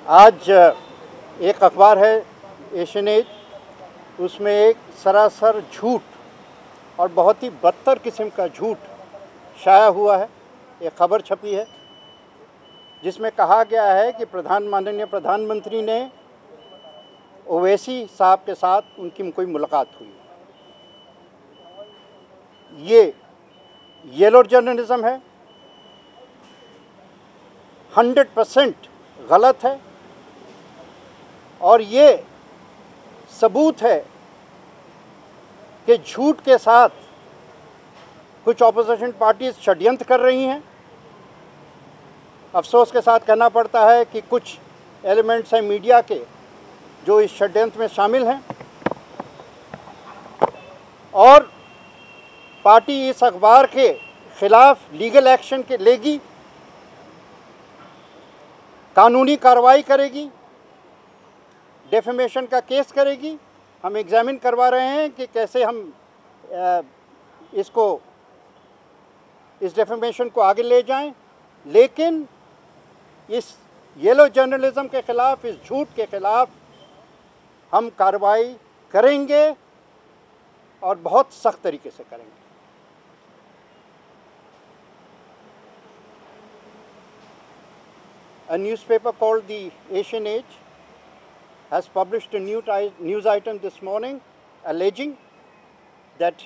आज एक अखबार है एशियन एज, उसमें एक सरासर झूठ और बहुत ही बदतर किस्म का झूठ शाया हुआ है। एक खबर छपी है जिसमें कहा गया है कि माननीय प्रधानमंत्री ने ओवैसी साहब के साथ उनकी कोई मुलाकात हुई। ये येलो जर्नलिज्म है, 100% गलत है और ये सबूत है कि झूठ के साथ कुछ ऑपोजिशन पार्टीज षड्यंत्र कर रही हैं। अफसोस के साथ कहना पड़ता है कि कुछ एलिमेंट्स हैं मीडिया के जो इस षड्यंत्र में शामिल हैं और पार्टी इस अखबार के खिलाफ लीगल एक्शन लेगी, कानूनी कार्रवाई करेगी, डेफेमेशन का केस करेगी। हम एग्जामिन करवा रहे हैं कि कैसे हम इस डेफेमेशन को आगे ले जाएं, लेकिन इस येलो जर्नलिज्म के खिलाफ, इस झूठ के खिलाफ हम कार्रवाई करेंगे और बहुत सख्त तरीके से करेंगे। A newspaper called the Asian Age has published a news item this morning alleging that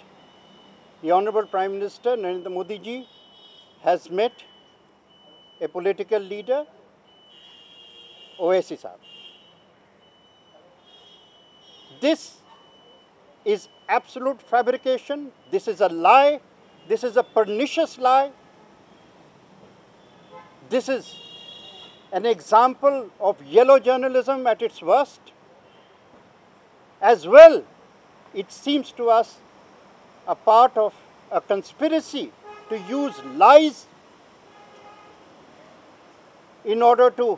the Honorable Prime Minister Narendra Modi ji has met a political leader, Owaisi Sahab. This is absolute fabrication. This is a lie. This is a pernicious lie. This is an example of yellow journalism at its worst. As well, it seems to us a part of a conspiracy to use lies in order to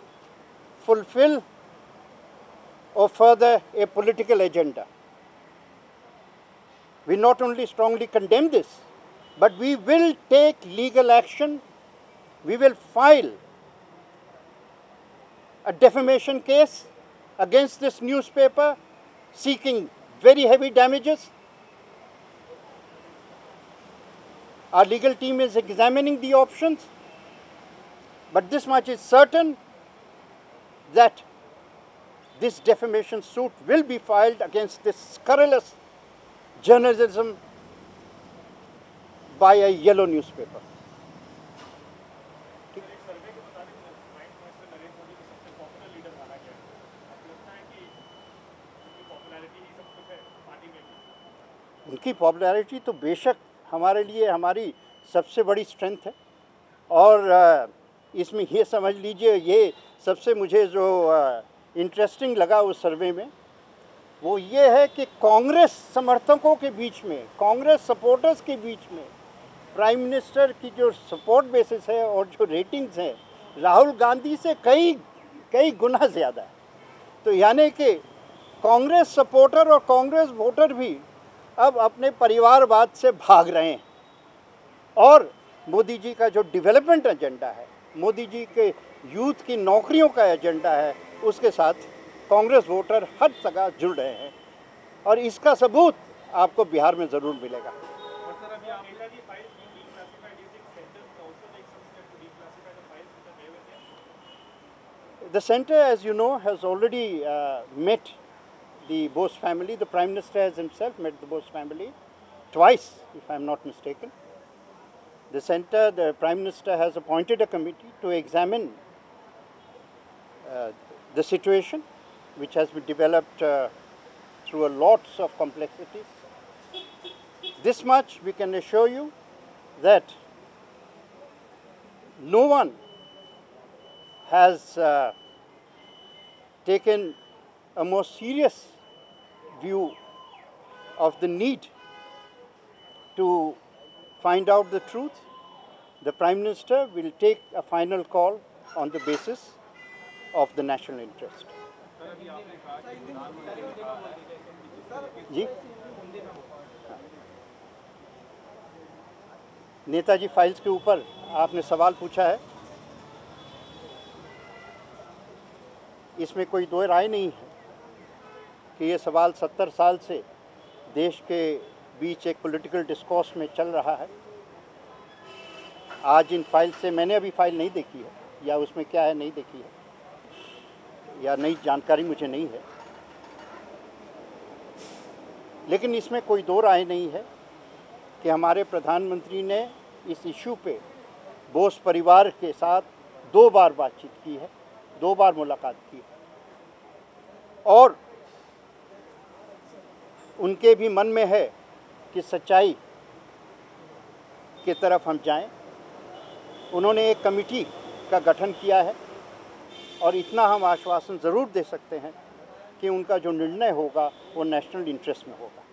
fulfill or further a political agenda. We not only strongly condemn this, but we will take legal action. We will file a defamation case against this newspaper seeking very heavy damages. Our legal team is examining the options, but this much is certain, that this defamation suit will be filed against this scurrilous journalism by a yellow newspaper. उनकी popularity तो बेशक हमारे लिए हमारी सबसे बड़ी strength है और इसमें ये समझ लीजिए, ये सबसे मुझे जो इंटरेस्टिंग लगा उस सर्वे में वो ये है कि कांग्रेस समर्थकों के बीच में, कांग्रेस सपोर्टर्स के बीच में प्राइम मिनिस्टर की जो सपोर्ट बेसिस है और जो रेटिंग्स हैं राहुल गांधी से कई गुना ज़्यादा है। तो यानी कि कांग्रेस सपोर्टर और कांग्रेस वोटर भी अब अपने परिवारवाद से भाग रहे हैं और मोदी जी का जो डेवलपमेंट एजेंडा है, मोदी जी के यूथ की नौकरियों का एजेंडा है, उसके साथ कांग्रेस वोटर हर जगह जुड़ रहे हैं और इसका सबूत आपको बिहार में ज़रूर मिलेगा। The center, as you know, has already met the Bose family. The Prime Minister has himself met the Bose family twice, if I am not mistaken. The center, the Prime Minister has appointed a committee to examine the situation, which has been developed through a lots of complexities. This much we can assure you, that no one has taken a more serious view of the need to find out the truth. The Prime Minister will take a final call on the basis of the national interest. जी, Netaji files के ऊपर आपने सवाल पूछा है। इसमें कोई दो राय नहीं है कि ये सवाल 70 साल से देश के बीच एक पॉलिटिकल डिस्कोर्स में चल रहा है। आज इन फाइल से, मैंने अभी फाइल नहीं देखी है, या उसमें क्या है नहीं देखी है, या नई जानकारी मुझे नहीं है, लेकिन इसमें कोई दो राय नहीं है कि हमारे प्रधानमंत्री ने इस इशू पे बोस परिवार के साथ 2 बार बातचीत की है, 2 बार मुलाकात की है, और उनके भी मन में है कि सच्चाई की तरफ हम जाएं। उन्होंने एक कमेटी का गठन किया है और इतना हम आश्वासन ज़रूर दे सकते हैं कि उनका जो निर्णय होगा वो नेशनल इंटरेस्ट में होगा।